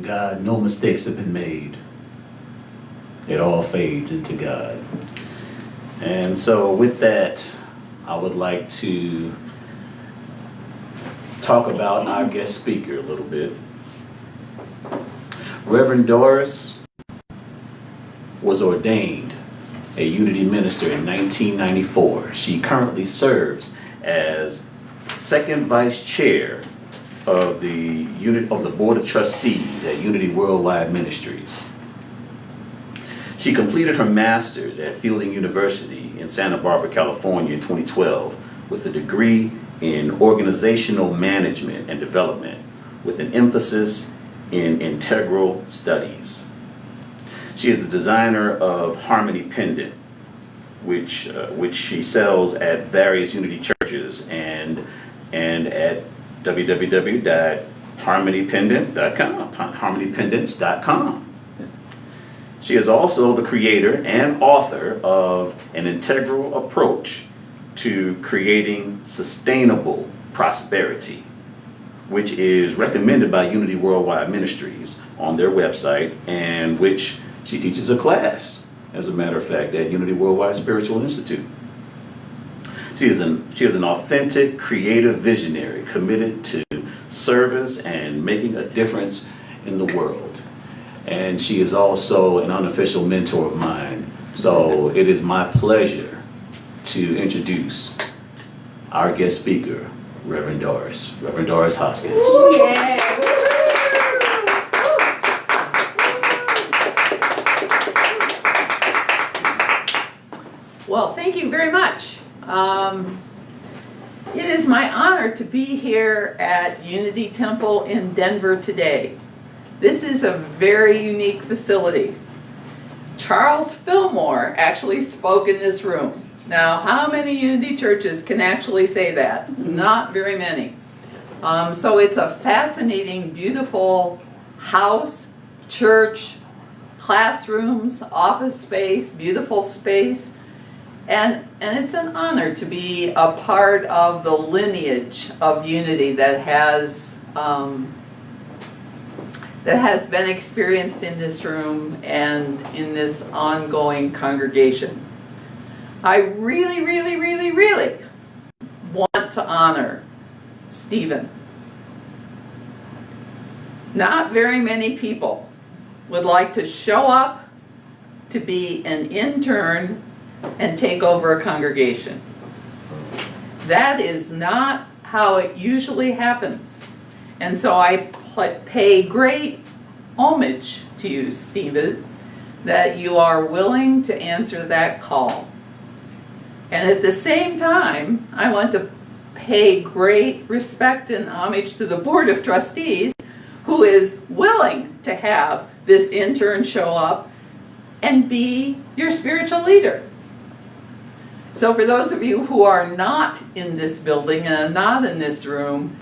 God, no mistakes have been made. It all fades into God. And so with that, I would like to talk about our guest speaker a little bit. Reverend Doris was ordained a Unity minister in 1994. She currently serves as second vice chair of the Board of Trustees at Unity Worldwide Ministries. She completed her master's at Fielding University in Santa Barbara, California in 2012 with a degree in organizational management and development with an emphasis in integral studies. She is the designer of Harmony Pendant, which she sells at various Unity churches and at www.harmonypendants.com. She is also the creator and author of An Integral Approach to Creating Sustainable Prosperity, which is recommended by Unity Worldwide Ministries on their website, and which she teaches a class, as a matter of fact, at Unity Worldwide Spiritual Institute. She is an authentic, creative visionary committed to service and making a difference in the world. And she is also an unofficial mentor of mine. So it is my pleasure to introduce our guest speaker, Reverend Doris Hoskins. Yeah. Well, thank you very much. It is my honor to be here at Unity Temple in Denver today. This is a very unique facility. Charles Fillmore actually spoke in this room. Now, how many Unity churches can actually say that? Not very many. So it's a fascinating, beautiful house, church, classrooms, office space, beautiful space. And it's an honor to be a part of the lineage of Unity that has been experienced in this room and in this ongoing congregation. I really, really, really, really want to honor Stephen. Not very many people would like to show up to be an intern and take over a congregation. That is not how it usually happens. And so I pay great homage to you, Stephen, that you are willing to answer that call. And at the same time, I want to pay great respect and homage to the Board of Trustees, who is willing to have this intern show up and be your spiritual leader. So for those of you who are not in this building and not in this room,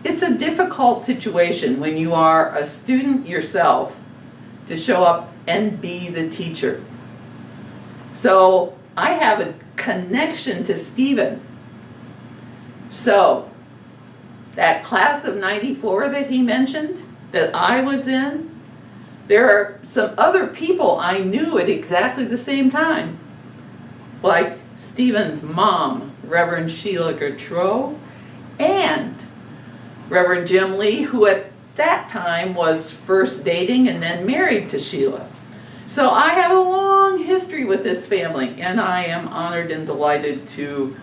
it's a difficult situation when you are a student yourself to show up and be the teacher. So I have a connection to Stephen. So that class of '94 that he mentioned, that I was in, there are some other people I knew at exactly the same time, like Stephen's mom, Reverend Sheila Gautreaux, and Reverend Jim Lee, who at that time was first dating and then married to Sheila. So I have a long history with this family, and I am honored and delighted to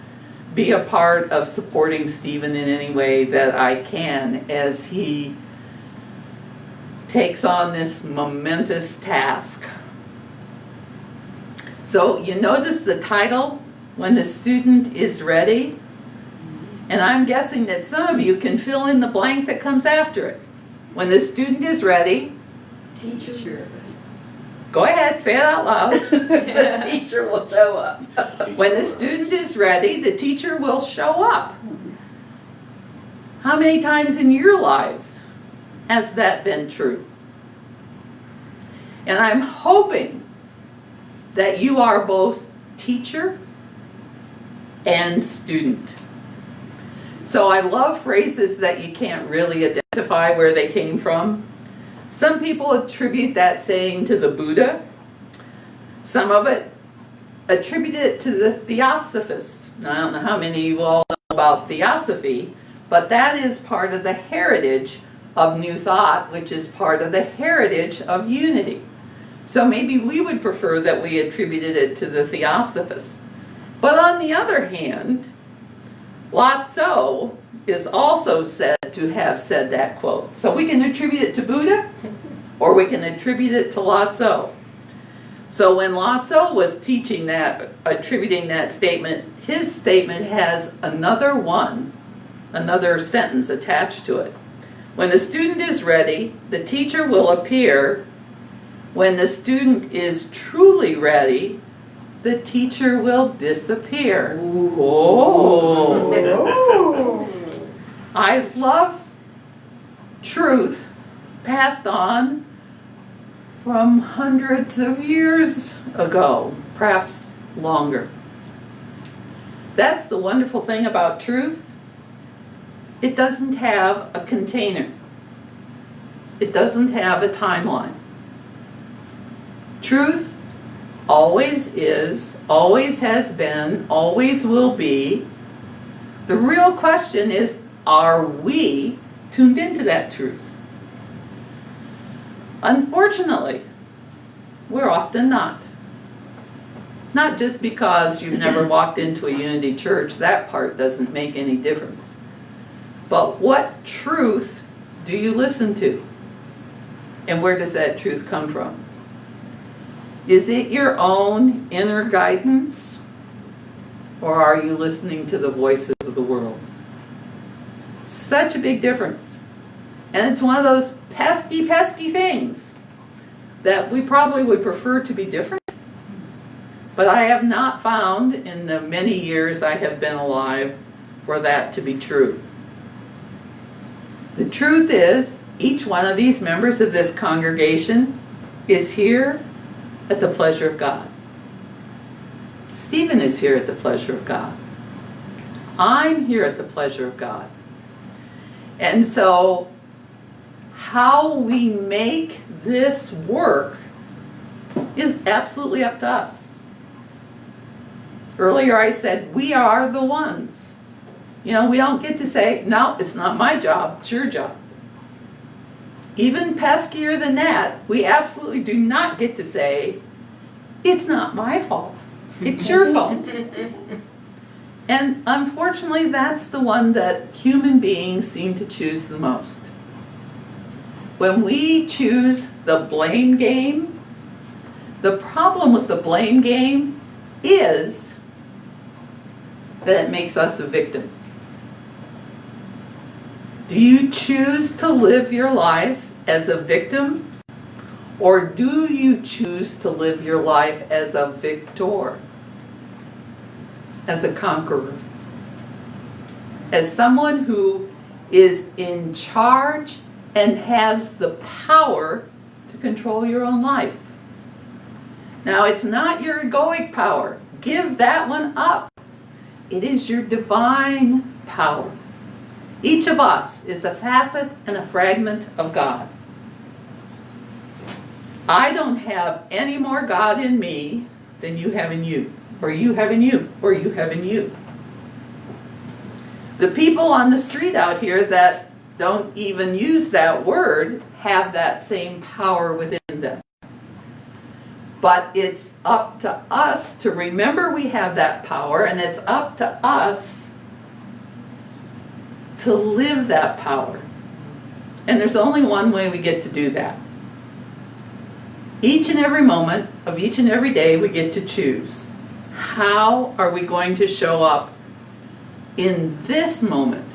be a part of supporting Stephen in any way that I can as he takes on this momentous task. So you notice the title, When the Student is Ready, and I'm guessing that some of you can fill in the blank that comes after it. When the student is ready, Teacher. go ahead, say it out loud. The teacher will show up. When the student is ready, the teacher will show up. How many times in your lives has that been true? And I'm hoping that you are both teacher and student. So I love phrases that you can't really identify where they came from. Some people attribute that saying to the Buddha. Some of it attribute it to the Theosophists. Now, I don't know how many of you all know about Theosophy, but that is part of the heritage of New Thought, which is part of the heritage of unity. So maybe we would prefer that we attributed it to the Theosophists. But on the other hand, Lotso is also said to have said that quote. So we can attribute it to Buddha, or we can attribute it to Lotso. So when Lotso was teaching that, attributing that statement, his statement has another sentence attached to it. When the student is ready, the teacher will appear. When the student is truly ready, the teacher will disappear. Oh. I love truth passed on from hundreds of years ago, perhaps longer. That's the wonderful thing about truth. It doesn't have a container. It doesn't have a timeline. Truth always is, always has been, always will be. The real question is, are we tuned into that truth? Unfortunately, we're often not. Not just because you've never walked into a Unity church, that part doesn't make any difference. But what truth do you listen to? And where does that truth come from? Is it your own inner guidance? Or are you listening to the voices of the world? Such a big difference. And it's one of those pesky, pesky things that we probably would prefer to be different. But I have not found in the many years I have been alive for that to be true. The truth is, each one of these members of this congregation is here at the pleasure of God. Stephen is here at the pleasure of God. I'm here at the pleasure of God. And so, how we make this work is absolutely up to us. Earlier I said, we are the ones. You know, we don't get to say, no, it's not my job, it's your job. Even peskier than that, we absolutely do not get to say, it's not my fault, it's your fault. And unfortunately, that's the one that human beings seem to choose the most. When we choose the blame game, the problem with the blame game is that it makes us a victim. Do you choose to live your life as a victim, or do you choose to live your life as a victor? As a conqueror? As someone who is in charge and has the power to control your own life? Now, it's not your egoic power. Give that one up. It is your divine power. Each of us is a facet and a fragment of God. I don't have any more God in me than you have in you, or you have in you, or you have in you. The people on the street out here that don't even use that word have that same power within them. But it's up to us to remember we have that power, and it's up to us to live that power. And there's only one way we get to do that. Each and every moment of each and every day we get to choose. How are we going to show up in this moment?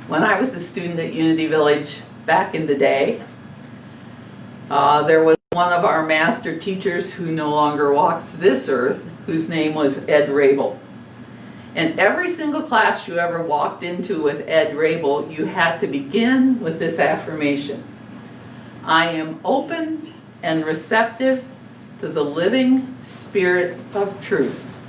When I was a student at Unity Village back in the day, there was one of our master teachers who no longer walks this earth, whose name was Ed Rabel. And every single class you ever walked into with Ed Rabel, you had to begin with this affirmation. I am open and receptive to the living spirit of truth.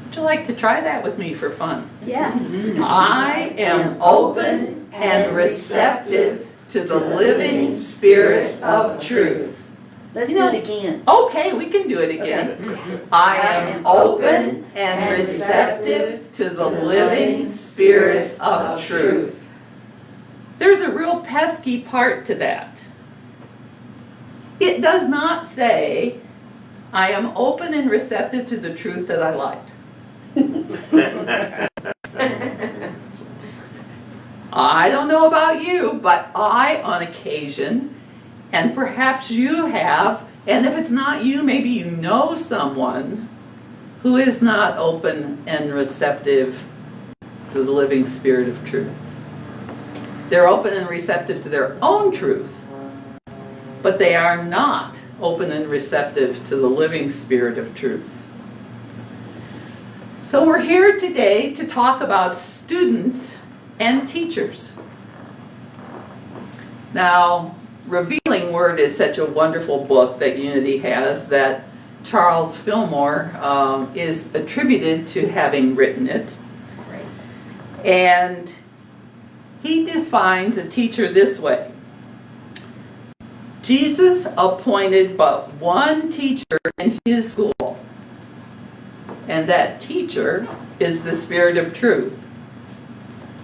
Would you like to try that with me for fun? Yeah. I am open and receptive to the living Spirit of truth. Let's You do know- it again. Okay, we can do it again. I am open and receptive to the living Spirit of truth. There's a real pesky part to that. It does not say, I am open and receptive to the truth that I liked. I don't know about you, but I, on occasion, and perhaps you have, and if it's not you, maybe you know someone who is not open and receptive to the living Spirit of truth. They're open and receptive to their own truth, but they are not open and receptive to the living Spirit of truth. So we're here today to talk about students and teachers. Now, Revealing Word is such a wonderful book that Unity has that Charles Fillmore is attributed to having written it. Great. And he defines a teacher this way. Jesus appointed but one teacher in his school, and that teacher is the Spirit of truth,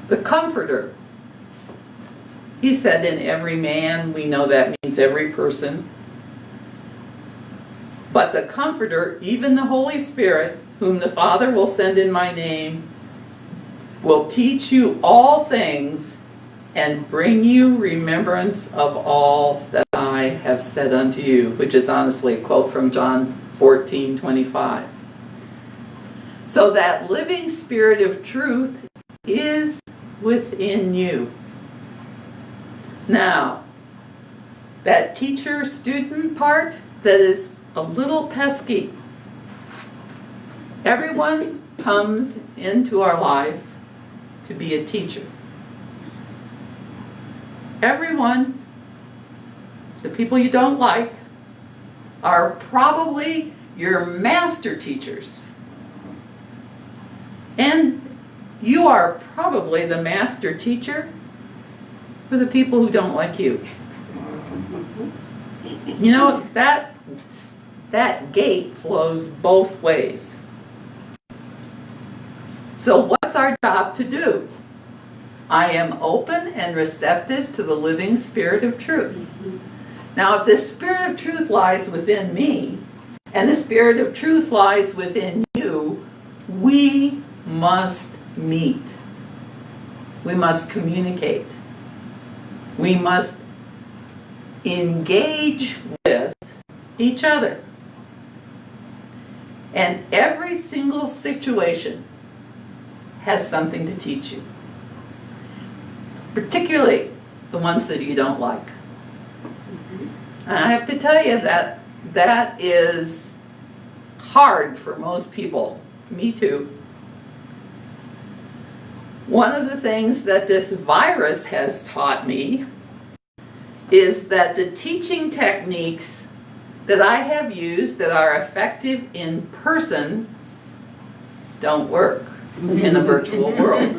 the Comforter. He said, in every man, we know that means every person. But the Comforter, even the Holy Spirit, whom the Father will send in my name, will teach you all things and bring you remembrance of all that I have said unto you, which is honestly a quote from John 14:25. So that living Spirit of truth is within you. Now, that teacher-student part, that is a little pesky. Everyone comes into our life to be a teacher. Everyone, the people you don't like, are probably your master teachers. And you are probably the master teacher for the people who don't like you. You know, that gate flows both ways. So what's our job to do? I am open and receptive to the living Spirit of truth. Now, if the Spirit of truth lies within me, and the Spirit of truth lies within you, we must meet. We must communicate. We must engage with each other. And every single situation has something to teach you. Particularly the ones that you don't like. And I have to tell you that that is hard for most people. Me too. One of the things that this virus has taught me is that the teaching techniques that I have used that are effective in person don't work in a virtual world.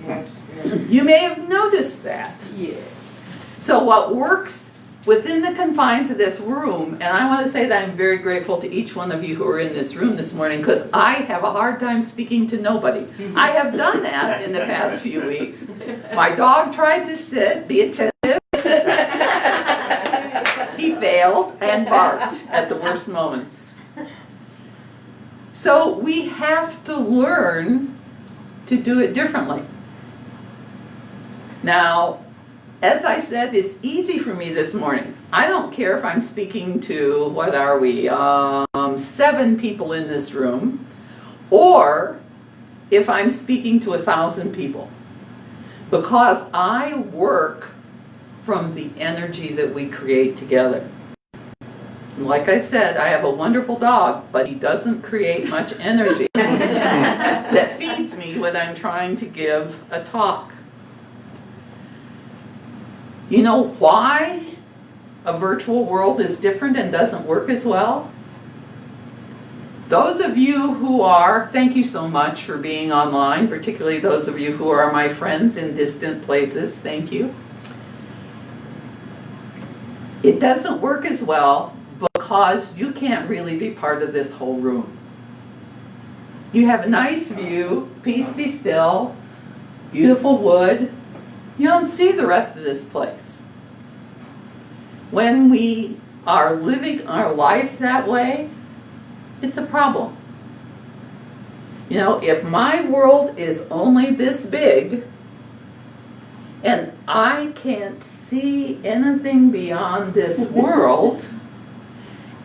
Yes. You may have noticed that. Yes. So what works within the confines of this room, and I want to say that I'm very grateful to each one of you who are in this room this morning, because I have a hard time speaking to nobody. I have done that in the past few weeks. My dog tried to sit, be attentive. He failed and barked at the worst moments. So we have to learn to do it differently. Now, as I said, it's easy for me this morning. I don't care if I'm speaking to, what are we, 7 people in this room, or if I'm speaking to 1,000 people. Because I work from the energy that we create together. And like I said, I have a wonderful dog, but he doesn't create much energy that feeds me when I'm trying to give a talk. You know why a virtual world is different and doesn't work as well? Those of you who are, thank you so much for being online, particularly those of you who are my friends in distant places, thank you. It doesn't work as well because you can't really be part of this whole room. You have a nice view, peace be still, beautiful wood. You don't see the rest of this place. When we are living our life that way, it's a problem. You know, if my world is only this big and I can't see anything beyond this world,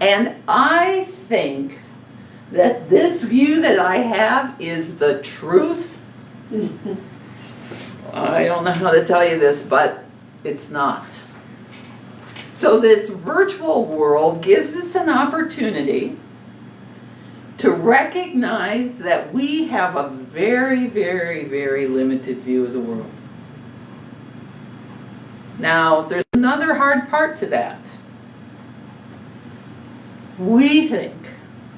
and I think that this view that I have is the truth, I don't know how to tell you this, but it's not. So this virtual world gives us an opportunity to recognize that we have a very, very, very limited view of the world. Now, there's another hard part to that. We think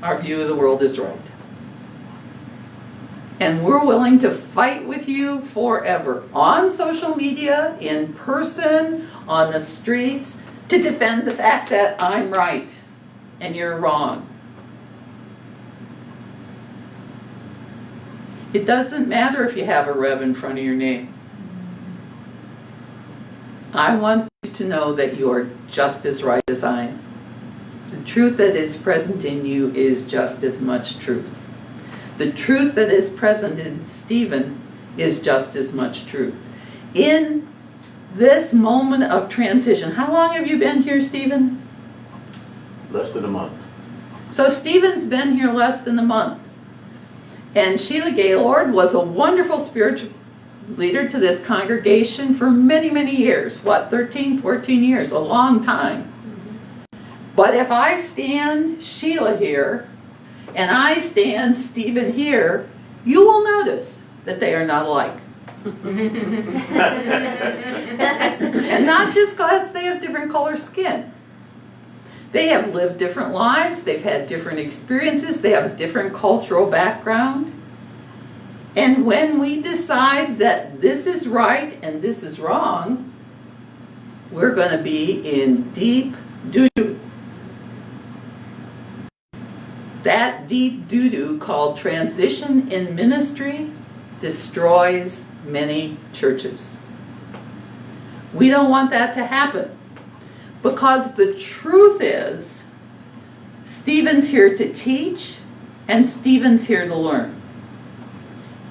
our view of the world is right. And we're willing to fight with you forever, on social media, in person, on the streets, to defend the fact that I'm right and you're wrong. It doesn't matter if you have a Rev in front of your name. I want you to know that you are just as right as I am. The truth that is present in you is just as much truth. The truth that is present in Stephen is just as much truth. In this moment of transition, how long have you been here, Stephen? Less than a month. So Stephen's been here less than a month. And Sheila Gaylord was a wonderful spiritual leader to this congregation for many, many years. What, 13, 14 years, a long time. But if I stand Sheila here, and I stand Stephen here, you will notice that they are not alike. And not just because they have different color skin. They have lived different lives, they've had different experiences, they have a different cultural background. And when we decide that this is right and this is wrong, we're going to be in deep doo-doo. That deep doo-doo called transition in ministry destroys many churches. We don't want that to happen. Because the truth is, Stephen's here to teach and Stephen's here to learn.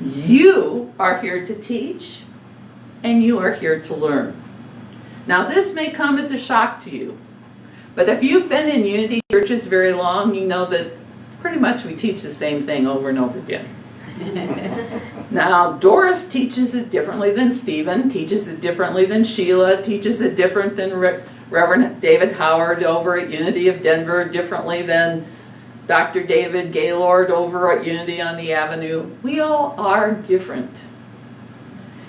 You are here to teach and you are here to learn. Now this may come as a shock to you, but if you've been in Unity churches very long, you know that pretty much we teach the same thing over and over again. Now Doris teaches it differently than Stephen, teaches it differently than Sheila, teaches it different than Reverend David Howard over at Unity of Denver, differently than Dr. David Gaylord over at Unity on the Avenue. We all are different.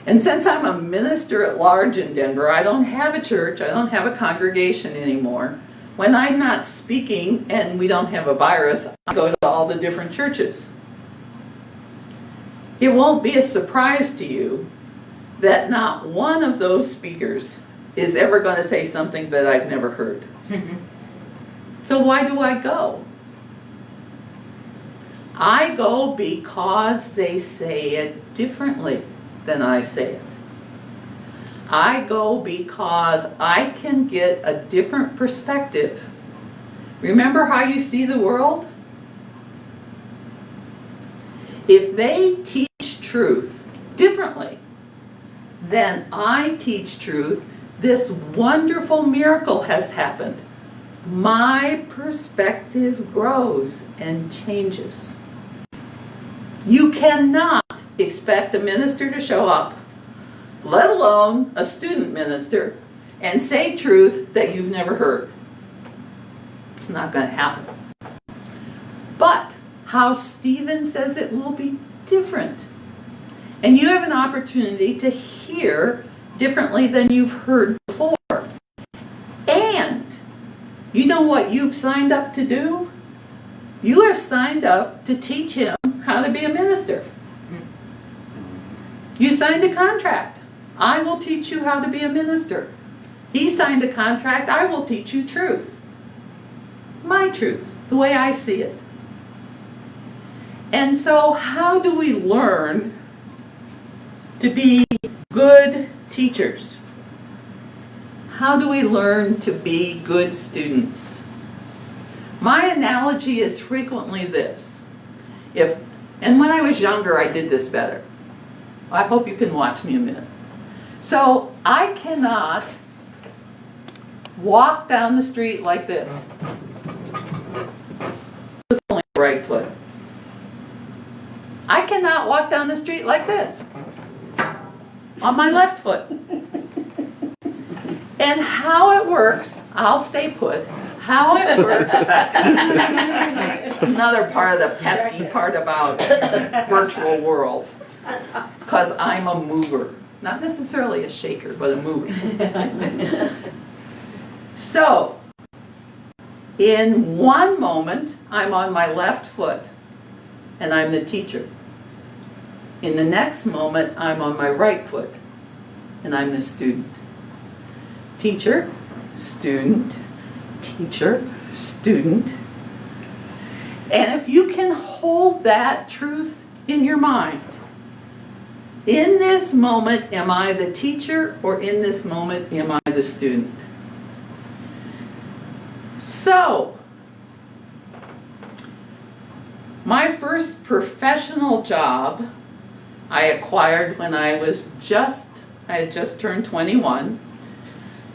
And since I'm a minister at large in Denver, I don't have a church, I don't have a congregation anymore. When I'm not speaking and we don't have a virus, I go to all the different churches. It won't be a surprise to you that not one of those speakers is ever going to say something that I've never heard. So why do I go? I go because they say it differently than I say it. I go because I can get a different perspective. Remember how you see the world? If they teach truth differently than I teach truth, this wonderful miracle has happened. My perspective grows and changes. You cannot expect a minister to show up, let alone a student minister, and say truth that you've never heard. It's not going to happen. But how Stephen says it will be different. And you have an opportunity to hear differently than you've heard before. And you know what you've signed up to do? You have signed up to teach him how to be a minister. You signed a contract. I will teach you how to be a minister. He signed a contract, I will teach you truth. My truth, the way I see it. And so how do we learn to be good teachers? How do we learn to be good students? My analogy is frequently this. And when I was younger, I did this better. I hope you can watch me a minute. So I cannot walk down the street like this with only the right foot. I cannot walk down the street like this on my left foot. And how it works, I'll stay put, how it works, it's another part of the pesky part about virtual worlds, because I'm a mover. Not necessarily a shaker, but a mover. So, in one moment, I'm on my left foot, and I'm the teacher. In the next moment, I'm on my right foot, and I'm the student. Teacher, student, teacher, student. And if you can hold that truth in your mind, in this moment, am I the teacher, or in this moment, am I the student? So, my first professional job I acquired when I had just turned 21.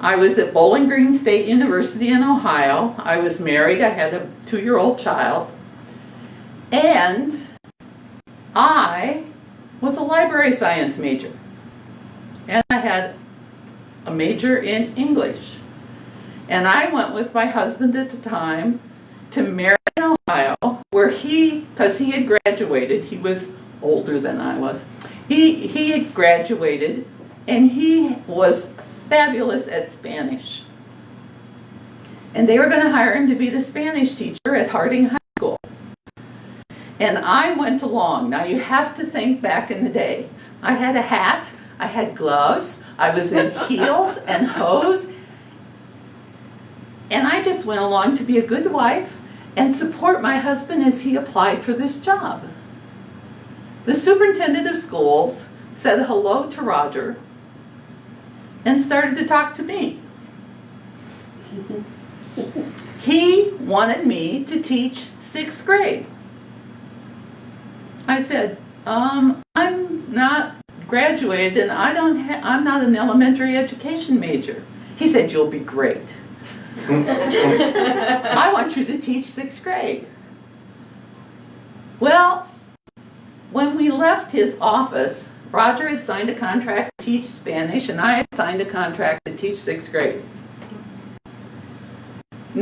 I was at Bowling Green State University in Ohio. I was married, I had a 2-year-old child, and I was a library science major. And I had a major in English. And I went with my husband at the time to Marion, Ohio, where because he had graduated, he was older than I was. He had graduated, and he was fabulous at Spanish. And they were going to hire him to be the Spanish teacher at Harding High School. And I went along. Now you have to think back in the day. I had a hat, I had gloves, I was in heels and hose, and I just went along to be a good wife and support my husband as he applied for this job. The superintendent of schools said hello to Roger and started to talk to me. He wanted me to teach 6th grade. I said, I'm not graduated and I'm not an elementary education major. He said, you'll be great. I want you to teach 6th grade. Well, when we left his office, Roger had signed a contract to teach Spanish, and I had signed a contract to teach 6th grade.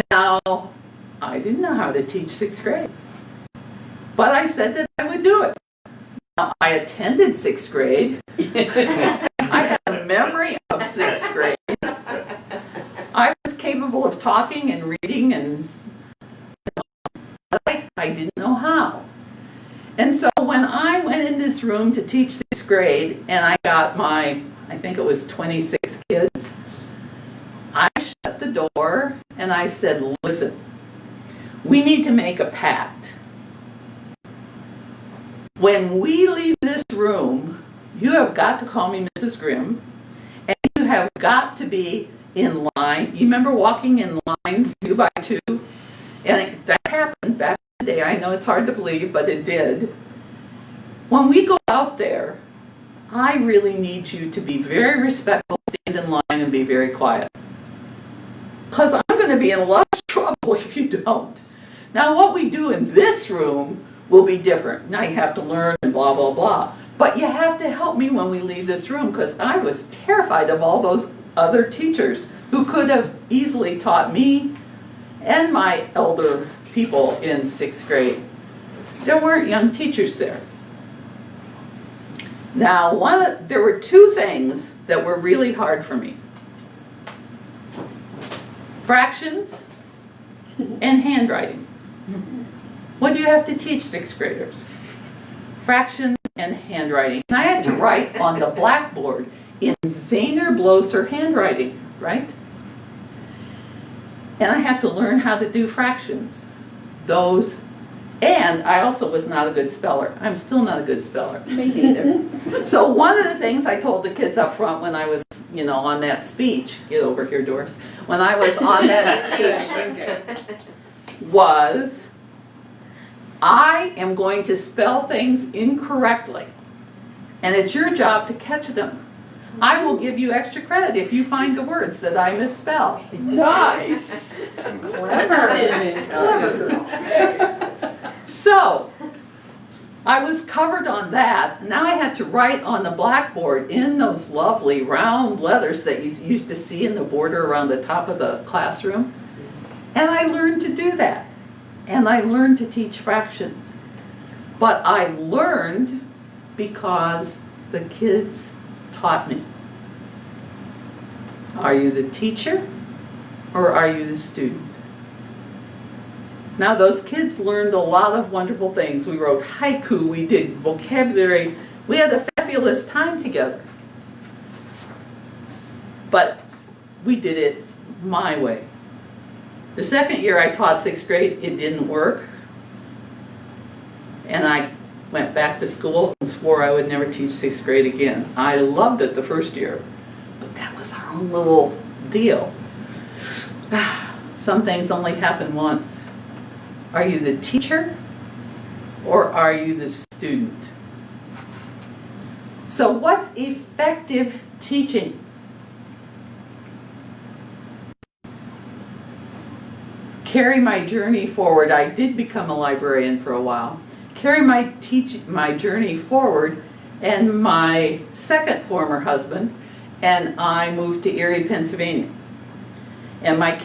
Now, I didn't know how to teach 6th grade, but I said that I would do it. Now, I attended 6th grade. I had a memory of 6th grade. I was capable of talking and reading, and I didn't know how. And so when I went in this room to teach 6th grade, and I got I think it was 26 kids, I shut the door and I said, listen, we need to make a pact. When we leave this room, you have got to call me Mrs. Grimm, and you have got to be in line. You remember walking in lines 2 by 2? And that happened back in the day. I know it's hard to believe, but it did. When we go out there, I really need you to be very respectful, stand in line, and be very quiet. Because I'm going to be in a lot of trouble if you don't. Now, what we do in this room will be different. Now you have to learn and blah, blah, blah. But you have to help me when we leave this room, because I was terrified of all those other teachers who could have easily taught me and my elder people in 6th grade. There weren't young teachers there. Now, there were 2 things that were really hard for me. Fractions and handwriting. What do you have to teach 6th graders? Fractions and handwriting. And I had to write on the blackboard in Zahner Blosser handwriting, right? And I had to learn how to do fractions. And I also was not a good speller. I'm still not a good speller. Me neither. So one of the things I told the kids up front when I was, on that speech, get over here, Doris, when I was on that speech was, I am going to spell things incorrectly, and it's your job to catch them. I will give you extra credit if you find the words that I misspell. Nice. Clever. So, I was covered on that. Now I had to write on the blackboard in those lovely round letters that you used to see in the border around the top of the classroom. And I learned to do that. And I learned to teach fractions. But I learned because the kids taught me. Are you the teacher or are you the student? Now those kids learned a lot of wonderful things. We wrote haiku, we did vocabulary, we had a fabulous time together. But we did it my way. The second year I taught 6th grade, it didn't work. And I went back to school and swore I would never teach 6th grade again. I loved it the first year, but that was our own little deal. Some things only happen once. Are you the teacher or are you the student? So what's effective teaching? Carry my journey forward. I did become a librarian for a while. Carry my journey forward, and my second former husband and I moved to Erie, Pennsylvania. And my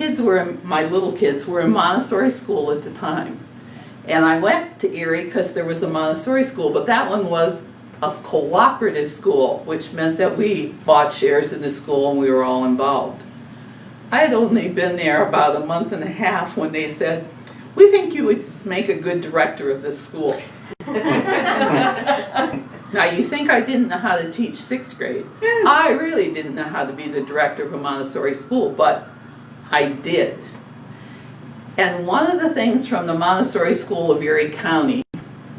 little kids were in Montessori school at the time. And I went to Erie because there was a Montessori school, but that one was a cooperative school, which meant that we bought shares in the school and we were all involved. I had only been there about a month and a half when they said, "We think you would make a good director of this school." Now you think I didn't know how to teach 6th grade. I really didn't know how to be the director of a Montessori school, but I did. And one of the things from the Montessori School of Erie County,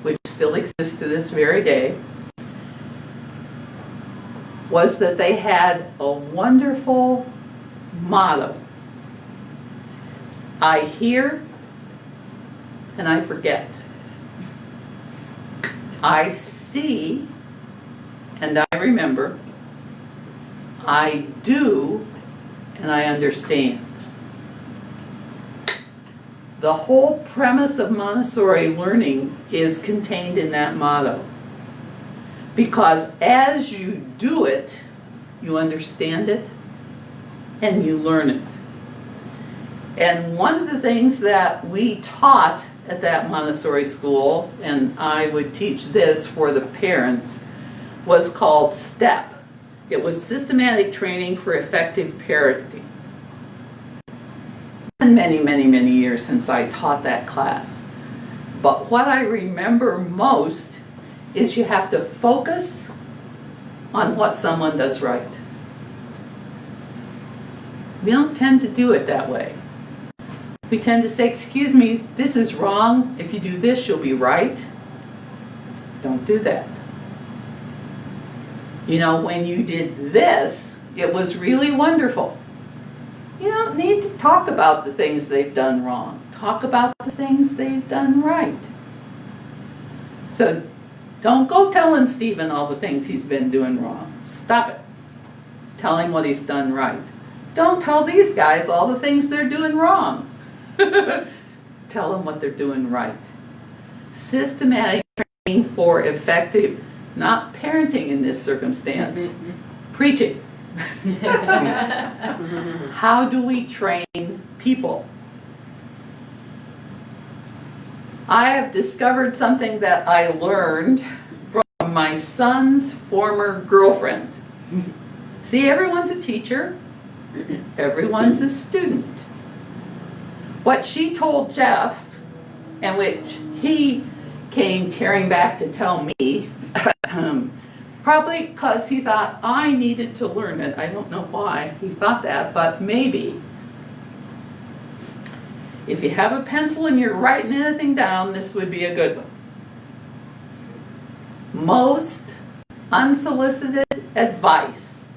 which still exists to this very day, was that they had a wonderful motto. I hear and I forget. I see and I remember. I do and I understand. The whole premise of Montessori learning is contained in that motto. Because as you do it, you understand it and you learn it. And one of the things that we taught at that Montessori school, and I would teach this for the parents, was called STEP. It was Systematic Training for Effective Parenting. It's been many, many, many years since I taught that class. But what I remember most is you have to focus on what someone does right. We don't tend to do it that way. We tend to say, "Excuse me, this is wrong. If you do this, you'll be right." Don't do that. When you did this, it was really wonderful. You don't need to talk about the things they've done wrong. Talk about the things they've done right. So don't go telling Stephen all the things he's been doing wrong. Stop it. Tell him what he's done right. Don't tell these guys all the things they're doing wrong. Tell them what they're doing right. Systematic training for effective, not parenting in this circumstance, preaching. How do we train people? I have discovered something that I learned from my son's former girlfriend. See, everyone's a teacher. Everyone's a student. What she told Jeff, and which he came tearing back to tell me, probably because he thought I needed to learn it. I don't know why he thought that, but maybe. If you have a pencil and you're writing anything down, this would be a good one. Most unsolicited advice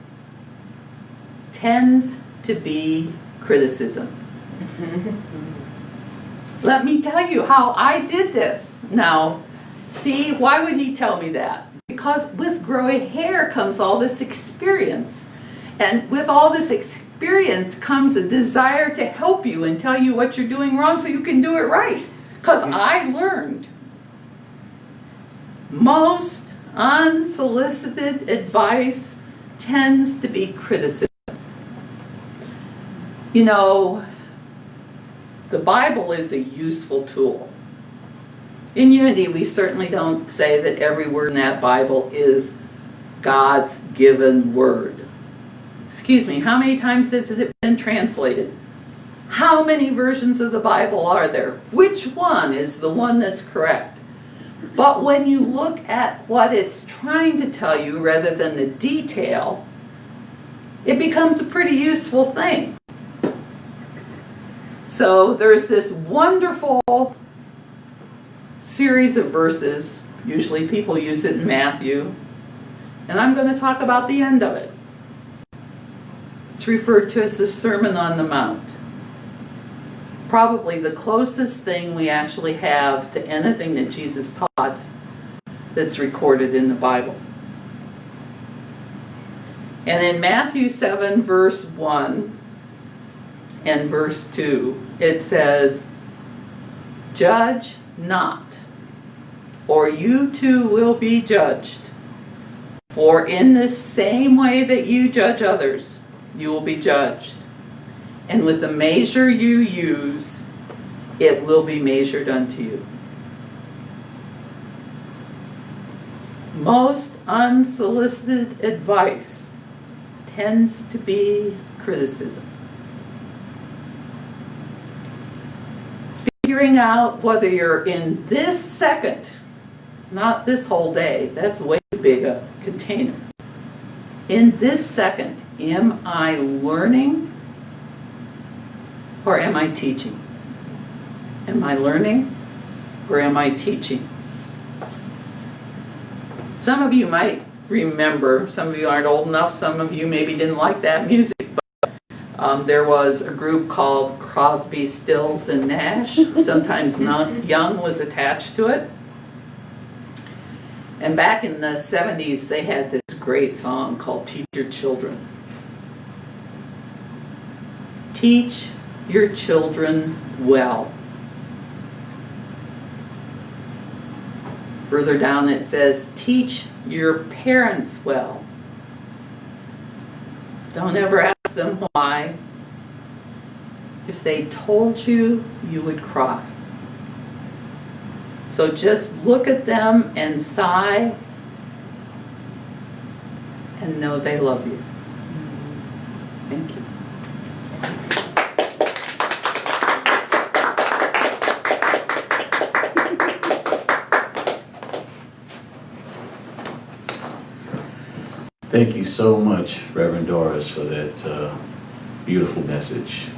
tends to be criticism. Let me tell you how I did this. Now, see, why would he tell me that? Because with growing hair comes all this experience. And with all this experience comes a desire to help you and tell you what you're doing wrong so you can do it right. Because I learned most unsolicited advice tends to be criticism. You know, the Bible is a useful tool. In Unity, we certainly don't say that every word in that Bible is God's given word. Excuse me, how many times has it been translated? How many versions of the Bible are there? Which one is the one that's correct? But when you look at what it's trying to tell you rather than the detail, it becomes a pretty useful thing. So there's this wonderful series of verses, usually people use it in Matthew, and I'm going to talk about the end of it. It's referred to as the Sermon on the Mount. Probably the closest thing we actually have to anything that Jesus taught that's recorded in the Bible. And in Matthew 7, verse 1 and verse 2, it says, "Judge not, or you too will be judged. For in the same way that you judge others, you will be judged. And with the measure you use, it will be measured unto you." Most unsolicited advice tends to be criticism. Figuring out whether you're in this second, not this whole day, that's way too big a container. In this second, am I learning or am I teaching? Am I learning or am I teaching? Some of you might remember, some of you aren't old enough, some of you maybe didn't like that music, but there was a group called Crosby, Stills and Nash. Sometimes Young was attached to it. And back in the 70s, they had this great song called "Teach Your Children." Teach your children well. Further down it says, teach your parents well. Don't ever ask them why. If they told you, you would cry. So just look at them and sigh and know they love you. Thank you. Thank you so much, Reverend Doris, for that beautiful message.